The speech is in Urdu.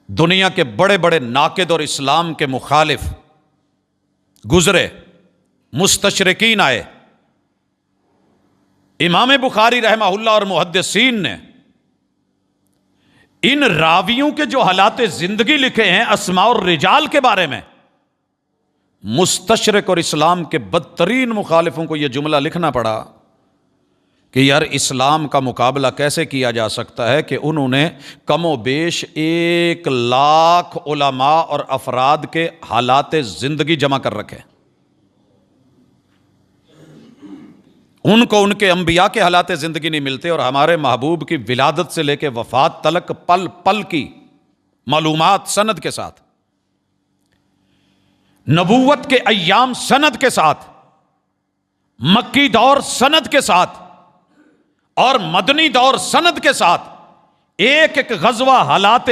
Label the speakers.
Speaker 1: دنیا کے بڑے بڑے ناقد اور اسلام کے مخالف گزرے، مستشرقین آئے، امام بخاری رحمہ اللہ اور محدثین نے ان راویوں کے جو حالات زندگی لکھے ہیں اسماء الرجال کے بارے میں، مستشرق اور اسلام کے بدترین مخالفوں کو یہ جملہ لکھنا پڑا کہ یار اسلام کا مقابلہ کیسے کیا جا سکتا ہے کہ انہوں نے کم و بیش 1,00,000 علماء اور افراد کے حالات زندگی جمع کر رکھے، ان کو ان کے انبیاء کے حالات زندگی نہیں ملتے، اور ہمارے محبوب کی ولادت سے لے کے وفات تلک پل پل کی معلومات سند کے ساتھ، نبوت کے ایام سند کے ساتھ، مکی دور سند کے ساتھ اور مدنی دور سند کے ساتھ، ایک ایک غزوہ حالات